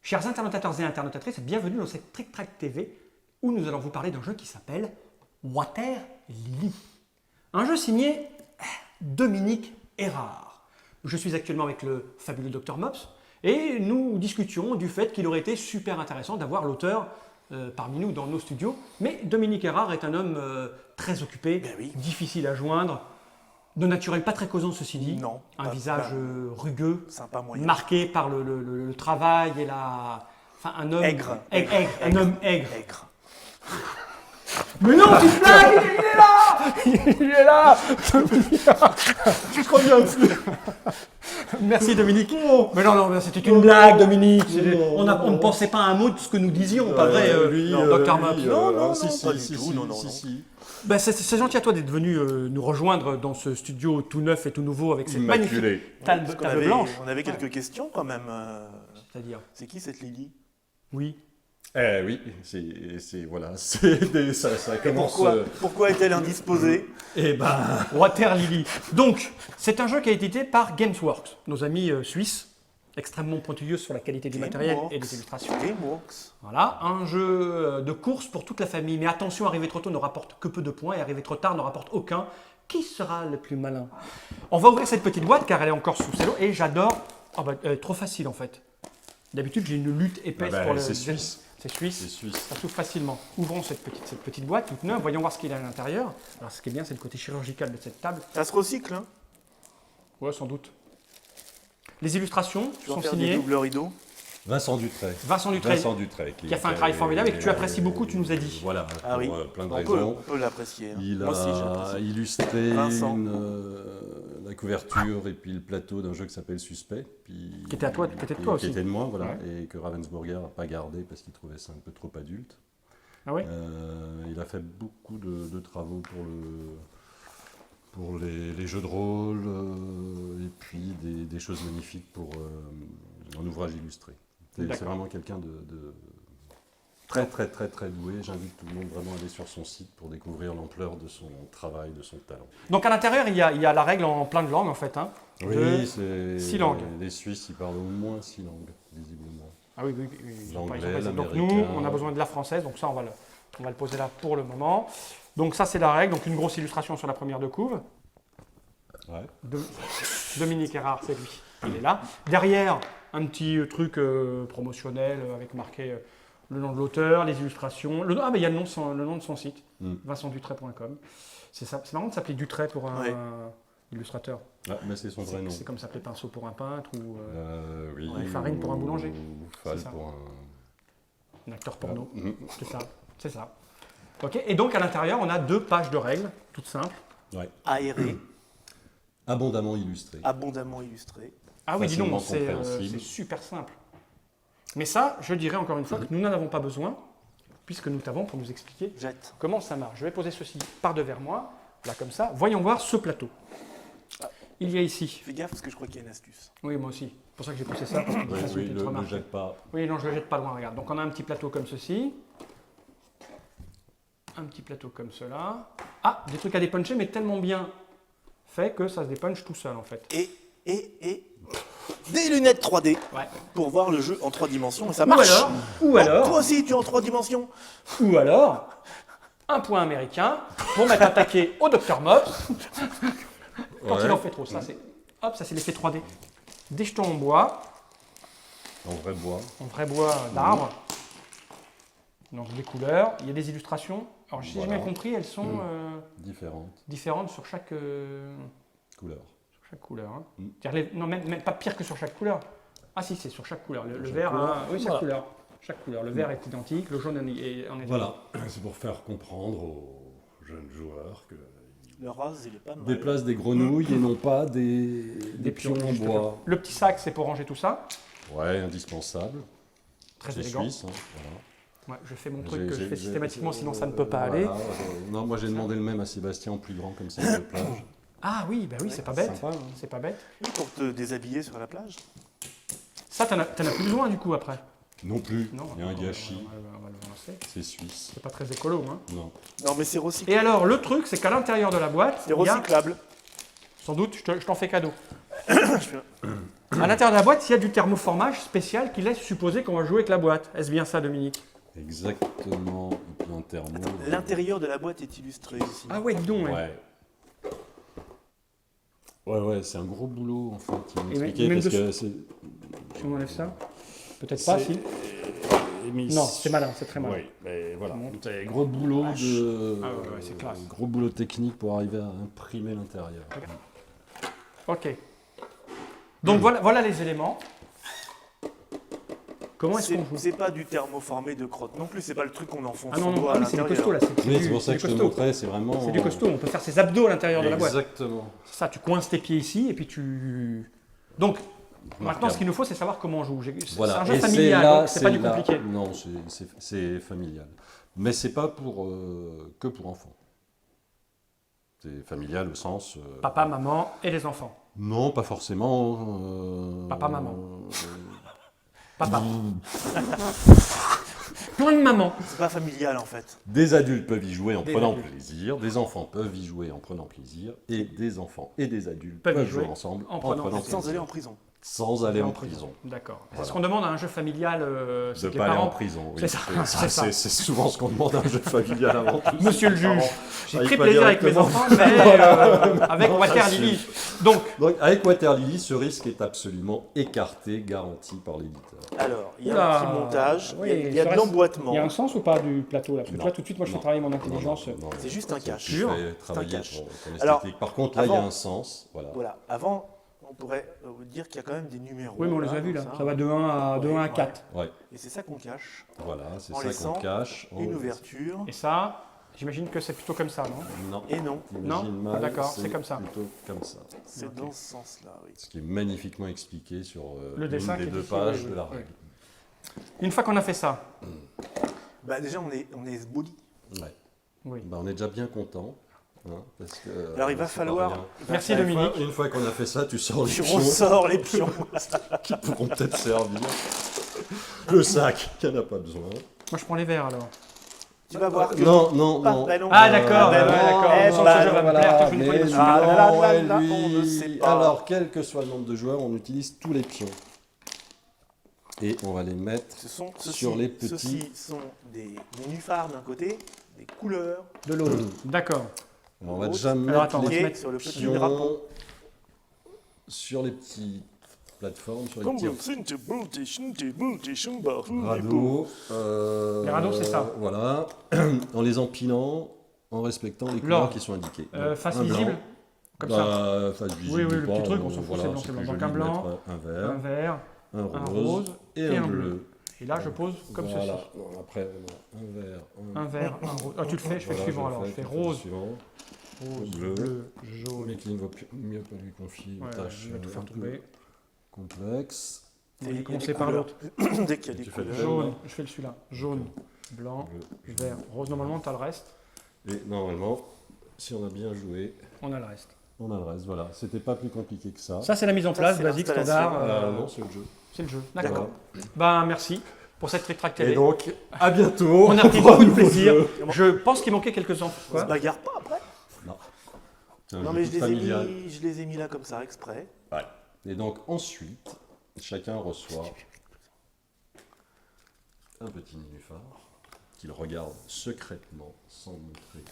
Chers internautateurs et internautatrices, bienvenue dans cette Trick Track TV où nous allons vous parler d'un jeu qui s'appelle Water Lily. Un jeu signé Dominique Erard. Je suis actuellement avec le fabuleux Dr Mops et nous discutions du fait qu'il aurait été super intéressant d'avoir l'auteur parmi nous dans nos studios. Mais Dominique Erard est un homme très occupé, difficile à joindre, de naturel pas très causant ceci dit. Non. Un visage rugueux, sympa, moyen. marqué par le travail et la... Enfin, un homme... Aigre. Un homme aigre. Aigre. Mais non, tu te blagues, il est là. Il est là. Je crois bien aussi. Merci Dominique. Mais non, c'était une blague Dominique. On ne pensait pas un mot de ce que nous disions, pas vrai, Dr Mops. Non, si. Ben, c'est gentil à toi d'être venu nous rejoindre dans ce studio tout neuf et tout nouveau avec cette magnifique table blanche. On avait quelques questions quand même. C'est-à-dire C'est qui cette Lily? Oui. Oui, ça commence. Pourquoi est-elle indisposée? Eh ben, Water Lily. Donc, c'est un jeu qui a été édité par Gamesworks, nos amis suisses, extrêmement pointilleux sur la qualité du matériel et des illustrations. Gameworks. Voilà, un jeu de course pour toute la famille. Mais attention, arriver trop tôt ne rapporte que peu de points et arriver trop tard ne rapporte aucun. Qui sera le plus malin? On va ouvrir cette petite boîte car elle est encore sous cello et j'adore. Oh bah, elle est trop facile en fait. D'habitude, j'ai une lutte épaisse pour le. C'est suisse. C'est suisse. C'est suisse. Ça s'ouvre facilement. Ouvrons cette petite boîte toute neuve. Voyons voir ce qu'il y a à l'intérieur. Alors, ce qui est bien, c'est le côté chirurgical de cette table. Ça se recycle, hein? Ouais, sans doute. Les illustrations Tu vas sont faire signées. des doubles rideaux. Vincent Dutray. Vincent Dutray, qui a fait un travail formidable et que tu apprécies beaucoup, tu nous as dit. Voilà, Ah oui. plein de On raisons. peut l'apprécier. hein. Il Moi aussi, a j'apprécie. illustré Vincent. la couverture et puis le plateau d'un jeu qui s'appelle Suspect. Puis, Qui était à toi, peut-être toi aussi. Qui était de moi, voilà, Ouais. et que Ravensburger n'a pas gardé parce qu'il trouvait ça un peu trop adulte. Ah oui. Il a fait beaucoup de travaux pour les jeux de rôle et puis des choses magnifiques pour un ouvrage illustré. C'est vraiment quelqu'un de très doué. J'invite tout le monde vraiment à aller sur son site pour découvrir l'ampleur de son travail, de son talent. Donc à l'intérieur, il y a la règle en plein de langues en fait. Hein, Oui, c'est 6 langues. Les Suisses, ils parlent au moins 6 langues, visiblement. Ah oui. L'anglais, Donc nous, l'américain. on a besoin de la française, donc ça, on va le poser là pour le moment. Donc ça, c'est la règle. Donc une grosse illustration sur la première de couve. Ouais. Dominique Erard, c'est lui. Il est là. Derrière, un petit truc promotionnel avec marqué le nom de l'auteur, les illustrations. Ah, mais il y a le nom de son site, vincentdutray.com. C'est marrant de s'appeler Dutray pour un illustrateur. Ah, mais c'est son vrai nom. C'est comme s'appeler Pinceau pour un peintre ou Oui, Farine pour un boulanger. Ou Fall C'est ça. pour un acteur porno. Mm. C'est ça. Ok. Et donc à l'intérieur, on a 2 pages de règles, toutes simples. Ouais. Aéré, Abondamment illustré. abondamment illustré. Ah oui, dis donc, Facilement c'est compréhensible. super simple. Mais ça, je dirais encore une fois que nous n'en avons pas besoin, puisque nous t'avons pour nous expliquer Jette. comment ça marche. Je vais poser ceci par devers moi, là comme ça. Voyons voir ce plateau. Il y a ici. Fais gaffe parce que je crois qu'il y a une astuce. Oui, moi aussi. C'est pour ça que j'ai poussé ça, parce que Oui, facilité de ne remarque. jette pas. Oui, non, je ne le jette pas loin, regarde. Donc on a un petit plateau comme ceci. Un petit plateau comme cela. Ah, des trucs à dépuncher, mais tellement bien fait que ça se dépunche tout seul en fait. Et des lunettes 3D Ouais. pour voir le jeu en 3 dimensions et ça Ou marche. ou alors, Toi aussi, tu es en 3 dimensions. ou alors, un point américain pour mettre un taquet au Dr Mops. Quand il en fait trop, ça c'est l'effet 3D. Des jetons en bois, En vrai bois. en vrai bois d'arbre. Donc des couleurs, il y a des illustrations. Alors si j'ai Voilà. bien compris, elles sont Différentes différentes sur chaque couleurs. couleur. Hein. Mm. C'est-à-dire non, même pas pire que sur chaque couleur. Ah si, c'est sur chaque couleur. Le Chaque vert, couleur. oui, chaque Voilà. couleur. Chaque couleur. Le vert est identique, le jaune en est Voilà, c'est pour faire comprendre aux jeunes joueurs que Le rose, il est pas mal. déplacent des grenouilles et non pas des pions en juste bois. là. Le petit sac, c'est pour ranger tout ça. Ouais, indispensable. Très C'est élégant. suisse, hein, voilà. Ouais, je fais mon truc que je fais systématiquement, sinon ça ne peut pas voilà, aller. non, moi j'ai demandé le même à Sébastien en plus grand comme ça de plage. Ah oui, bah oui, c'est pas bête. Sympa, hein. C'est pas bête. Oui, pour te déshabiller sur la plage. Ça, t'en as plus besoin du coup après. Non plus, Non, il y a un on gâchis, va le lancer. c'est suisse. C'est pas très écolo, hein. Non. Non, mais c'est recyclable. Et alors, le truc, c'est qu'à l'intérieur de la boîte, C'est il y a, recyclable. sans doute, je t'en fais cadeau. À l'intérieur de la boîte, il y a du thermoformage spécial qui laisse supposer qu'on va jouer avec la boîte. Est-ce bien ça, Dominique? Exactement, un plan thermo. L'intérieur de la boîte est illustré ici. Ah ouais, dis donc. Ouais, c'est un gros boulot en fait. Il m'a Et expliqué même parce de- que c'est. Si on enlève ça? Peut-être pas, si. Non, c'est malin, c'est très malin. Oui, mais voilà. Montre. C'est gros boulot de. Ah ouais, c'est classe. Gros boulot technique pour arriver à imprimer l'intérieur. Ok. Donc voilà les éléments. Comment est-ce qu'on joue? C'est pas du thermoformé de crotte non plus, c'est pas le truc qu'on enfonce Ah non, son non, doigt ah à oui, c'est du l'intérieur. costaud là. Oui, c'est pour ça du que je te costaud. montrais, c'est vraiment. C'est du costaud, on peut faire ses abdos à l'intérieur de la boîte. Exactement. C'est ça, tu coinces tes pieds ici et puis tu. Donc, maintenant ce qu'il nous faut, c'est savoir comment on joue. C'est Voilà. un jeu Et familial, là, donc c'est pas du là- compliqué. Non, c'est familial. Mais c'est pas que pour enfants. C'est familial au sens. Papa, maman et les enfants. Non, pas forcément. Papa, maman. Papa. Plein de mamans. C'est pas familial en fait. Des adultes peuvent y jouer en Des prenant adultes. plaisir, des enfants peuvent y jouer en prenant plaisir, et des enfants et des adultes Peuvent y peuvent jouer jouer ensemble en en prenant prenant plaisir. Sans aller en plaisir. prison. Sans aller en prison. D'accord. C'est Voilà. ce qu'on demande à un jeu familial. C'est De que les pas aller en parents. prison. Oui. C'est ça, c'est ça. C'est souvent ce qu'on demande à un jeu familial avant tout. Monsieur le Les parents juge, j'ai arrivent très pas plaisir avec mes directement. enfants, mais avec Water Lily. Donc, Donc, avec Waterlily, ce risque est absolument écarté, garanti par l'éditeur. Alors, il y a Oula. un petit montage, Oui, il y a ça de reste- l'emboîtement. il y a un sens ou pas du plateau là? Parce que Non. tu vois, tout de suite, moi je fais Non. travailler mon intelligence. Non, C'est juste un cache. Tu Pur. fais travailler cache. ton Alors, esthétique. Par contre, là, il y a avant- un sens. Voilà. Voilà. Avant, on pourrait vous dire qu'il y a quand même des numéros. Oui, mais on les a vus là. Ça va de 1 à, de 1 à 4. Ouais, Et c'est ça qu'on cache. voilà, c'est En ça laissant qu'on cache. Une ouverture. Et ça, j'imagine que c'est plutôt comme ça, non? Non. Et non, T'imagines Non mal, D'accord, c'est comme ça. Plutôt comme ça. c'est dans ce sens-là, oui. Ce qui est magnifiquement expliqué sur Le dessin l'une qui des est deux ici, pages oui, de la oui. règle. Une fois qu'on a fait ça, Bah déjà, on est body. Ouais. oui. Bah, on est déjà bien content. Hein, parce que, Alors il va c'est pas falloir. rien. Merci Une Dominique. fois- Une fois qu'on a fait ça, tu sors les Tu pions ressors les pions. qui pourront peut-être servir. Le sac, qui n'en a pas besoin. Moi je prends les verres alors. Tu vas voir que. Non, non, Pas- non. bah non. Ah d'accord, bah ouais, non, d'accord. eh On sent que bah ce jeu va me non, plaire, que je ne mais connais pas. Ah, là, non, là, et là, lui- on ne sait pas. Alors, quel que soit le nombre de joueurs, on utilise tous les pions. Et on va les mettre Ceci, sur les petits. Ceux-ci sont des nénuphars d'un côté, des couleurs. De l'autre. D'accord. Alors, on va L'autre. déjà Alors, mettre attends, on va se les mettre sur le petit pions drapeau. sur les petites plateformes, sur les Comme petits radeaux. Les radeaux, c'est ça. Voilà. En les empilant, en respectant les couleurs L'ordre. qui sont indiquées. Face Un blanc. visible. Comme ça. Bah, face visible. Oui, oui, ou le pas, petit truc, on s'en fout, voilà, c'est blanc, c'est c'est blanc. plus Donc joli un de blanc, mettre un Un vert, vert. un un rose, rose et un bleu. Et là je pose comme ceci. Voilà. Non, après, on a un vert, Un vert, un rose. Ah, tu le fais, je fais le Voilà, suivant alors. Je fais tu fais le rose, suivant. rose, bleu. bleu, jaune. Mais qu'il ne vaut mieux pas lui confier une Ouais, tâche je vais tout faire un peu tomber. complexe. On Il y va a commencer des par couleurs. l'autre. Dès qu'il y a des Tu fais le couleurs. Jaune, je fais le celui-là. Jaune, blanc, Bleu. vert, rose. Normalement, tu as le reste. Et normalement, si on a bien joué, On a le reste. on a le reste. Voilà, c'était pas plus compliqué que ça. Ça, c'est la mise en Ça, place, c'est basique, l'installation. standard. Non, c'est le jeu. C'est le jeu. Voilà. D'accord. Ben, merci pour cette Trick Track Et TV. donc, à bientôt. On a pris pour un beaucoup de nouveau plaisir. jeu. Je pense qu'il manquait quelques enfants. On se Quoi bagarre pas après. Non. C'est un Non jeu mais je les, ai familial. mis, je les ai mis là comme ça exprès. Ouais. Et donc, ensuite, chacun reçoit un petit nénuphar qu'il regarde secrètement sans montrer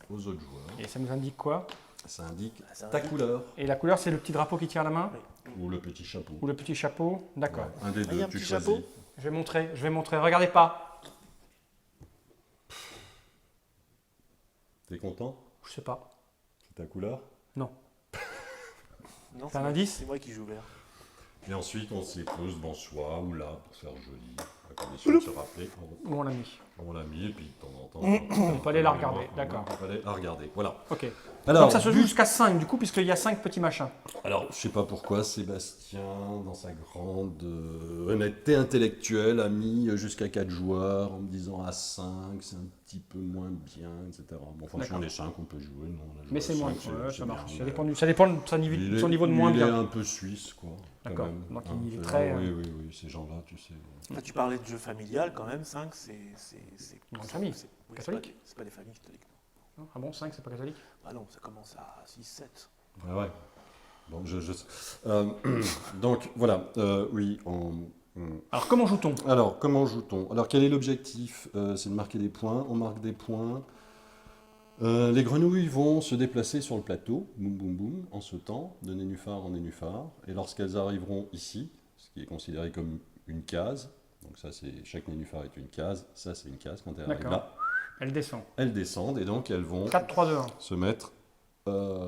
aux autres joueurs. Et ça nous indique quoi? Ça indique Ça ta indique- couleur Et la couleur, c'est le petit drapeau qui tient à la main? ou le petit chapeau. Ou le petit chapeau? D'accord. Ouais, un des il y a deux, un tu petit choisis. chapeau. Je vais montrer, je vais montrer. Regardez pas. T'es content? Je sais pas. C'est ta couleur? Non. Non, T'as un moi- indice? C'est moi qui joue vert. Et ensuite, on se les pose devant soi ou là pour faire joli, à condition de se rappeler. Où on l'a mis? On l'a mis et puis de temps en temps. On peut aller la regarder. D'accord. On peut aller la regarder. Voilà. Ok. Alors, Donc ça se joue jusqu'à 5 du coup, puisqu'il y a 5 petits machins. Alors, je sais pas pourquoi Sébastien, dans sa grande honnêteté intellectuelle, a mis jusqu'à 4 joueurs en me disant à 5, c'est un petit peu moins bien, etc. Bon, franchement, D'accord. les 5, on peut jouer. Non, on a joué Mais à c'est moins. 5, Ouais, c'est ça marche. bien, Ça mais- dépend, ça dépend de son niveau, Il son est- niveau de moins il est bien. un peu suisse, quoi. quand D'accord. même. Donc, Hein, il est c'est- très, Oui, oui, oui, ces gens-là, tu sais. Là, tu parlais de jeu familial quand même, 5 c'est. Une grande famille. Oui, Catholique. c'est pas des familles catholiques. Ah bon, 5, c'est pas catholique? Ah non, ça commence à 6, 7. Ah ouais. Bon, donc voilà, oui. Alors, comment joue-t-on? Alors, comment joue-t-on? Alors, quel est l'objectif? C'est de marquer des points. On marque des points. Les grenouilles vont se déplacer sur le plateau, boum boum boum, en sautant de nénuphar en nénuphar. Et lorsqu'elles arriveront ici, ce qui est considéré comme une case, donc ça c'est chaque nénuphar est une case, ça c'est une case, quand elles arrivent D'accord. là, Elle descend. elles descendent et donc elles vont 4, 3, 2, 1. se mettre,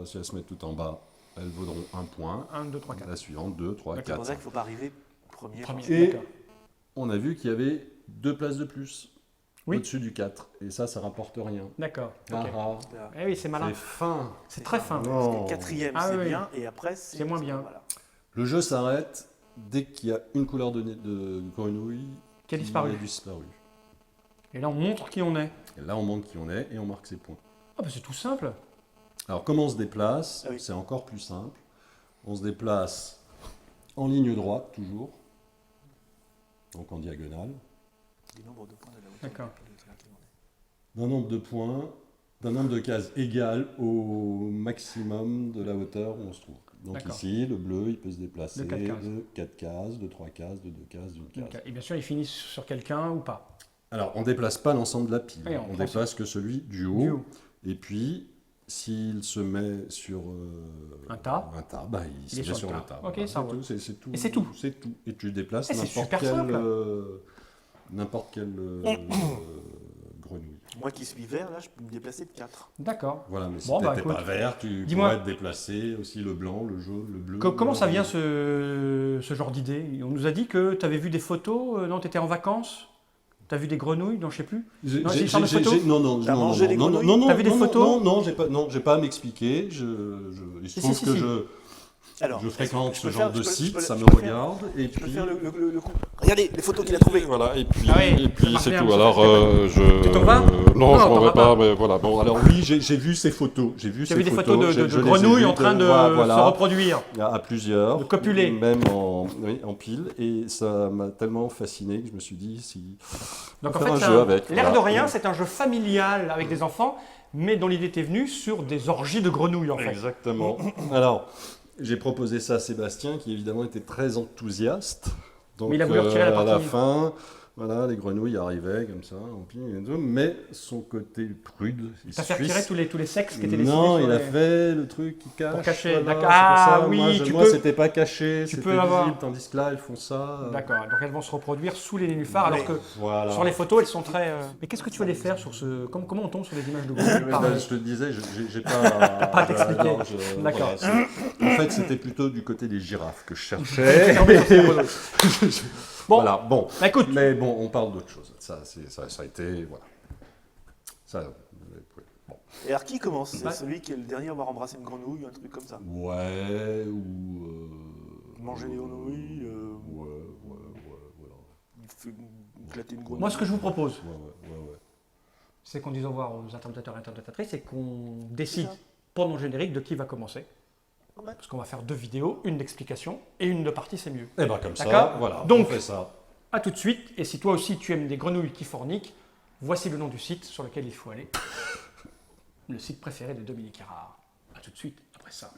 si elles se mettent tout en bas, elles vaudront un point. 1, 2, 3, 4. La suivante, 2, 3, C'est pour 4. ça qu'il ne faut pas arriver premier. Premier. Et D'accord. on a vu qu'il y avait 2 places de plus Oui. au-dessus du 4. Et ça rapporte rien. D'accord. Ah, ok. ah, Eh oui, c'est malin. c'est fin. C'est très fin. Non. Le quatrième, Ah c'est oui. bien, et après, c'est C'est moins bien. Voilà. Le jeu s'arrête dès qu'il y a une couleur de grenouille Qui a disparu. disparu. Et là, on montre qui on est. Et là, on montre qui on est et on marque ses points. Ah, bah c'est tout simple. Alors, comment on se déplace? Ah oui. C'est encore plus simple. On se déplace en ligne droite, toujours. Donc en diagonale. Du nombre de points de la hauteur. D'accord. D'un nombre de points, d'un nombre de cases égal au maximum de la hauteur où on se trouve. Donc D'accord. ici, le bleu, il peut se déplacer De 4 cases. de 4 cases, de 3 cases, de 2 cases, d'une case. Donc, et bien sûr, ils finissent sur quelqu'un ou pas. Alors, on ne déplace pas l'ensemble de la pile. Oui, on on prend déplace que celui du haut. Du haut. Et puis, s'il se met sur Un tas. bah, il se est met sur sur le le tas. tas. Ok, Voilà, ça c'est roule. tout, c'est tout. Et c'est tout. C'est tout. Et tu déplaces Eh, c'est n'importe super quelle, simple. n'importe quelle grenouille. Moi qui suis vert, là, je peux me déplacer de 4. D'accord. Voilà, mais si Bon, tu bah, n'étais pas écoute, vert, tu dis-moi. pourrais te déplacer aussi le blanc, le jaune, le bleu. Comment le ça vient rouge. ce genre d'idée? On nous a dit que tu avais vu des photos, non, tu étais en vacances? Tu as vu des grenouilles, non, je sais plus. J'ai- Non, j'ai- c'est une sorte de j'ai- photo. j'ai- Non, non, T'as non, mangé non, des non, grenouilles non, non, T'as vu des non, photos Non, j'ai pas à m'expliquer. Il se Si, trouve si, que si. Alors, je fréquente je ce peux genre faire- de je peux- je site, peux- ça je me peux faire- regarde. Et Je peux puis, faire le coup. Regardez les photos qu'il a trouvées. voilà, et puis, Ah oui, et puis ça marche c'est bien, tout. monsieur Alors, Stéphane. Tu t'en vas non, Non, je t'en m'en vas vais pas. pas, mais voilà. Bon, alors oui, j'ai vu ces photos. J'ai vu Tu ces as vu des photos. photos je de les ai grenouilles vues en train de voilà, se reproduire. à plusieurs. De copuler. Même en pile. Et ça m'a tellement fasciné que je me suis dit, si. Donc en faire fait, un c'est jeu avec, l'air voilà. de rien, c'est un jeu familial avec des enfants, mais dont l'idée était venue sur des orgies de grenouilles en fait. Exactement. Alors, j'ai proposé ça à Sébastien, qui évidemment était très enthousiaste. Donc, Mais il a voulu retirer la à la partie. fin, voilà, les grenouilles arrivaient comme ça, en pile et tout, mais son côté prude, il T'as se fait retirer suisse. tous les sexes qui étaient dessinés Non, sur il a les- fait le truc qui cache. Pour cacher, voilà, d'accord. c'est pour Ah ça. oui, moi, tu moi peux- c'était pas caché, tu c'était peux avoir- visible, tandis que là, ils font ça. D'accord, donc elles vont se reproduire sous les nénuphars, alors que Voilà. sur les photos, elles sont très... Mais qu'est-ce que tu vas les faire sur ce... Comment on tombe sur des images de grenouilles par- Je te le disais, j'ai pas. Pas à t'expliquer. non, D'accord. voilà, en fait, c'était plutôt du côté des girafes que je cherchais. Bon, Voilà, bon. bah, écoute, Mais bon, on parle d'autre chose. Ça a été. Voilà. Ça. Bon. Et alors, qui commence? C'est Ouais. celui qui est le dernier à avoir embrassé une grenouille, un truc comme ça. Ouais, ou. Manger des grenouilles, Ouais, voilà. éclater une grenouille. moi ce que je vous propose, Ouais. c'est qu'on dise au revoir aux interprétateurs et interprétatrices et qu'on C'est décide ça. pendant le générique de qui va commencer. Ouais. Parce qu'on va faire 2 vidéos, une d'explication et une de partie, c'est mieux. Et ben comme ça, D'accord. voilà. Donc- on fait ça. A tout de suite, et si toi aussi tu aimes des grenouilles qui forniquent, voici le nom du site sur lequel il faut aller. Le site préféré de Dominique Erard. A tout de suite après ça.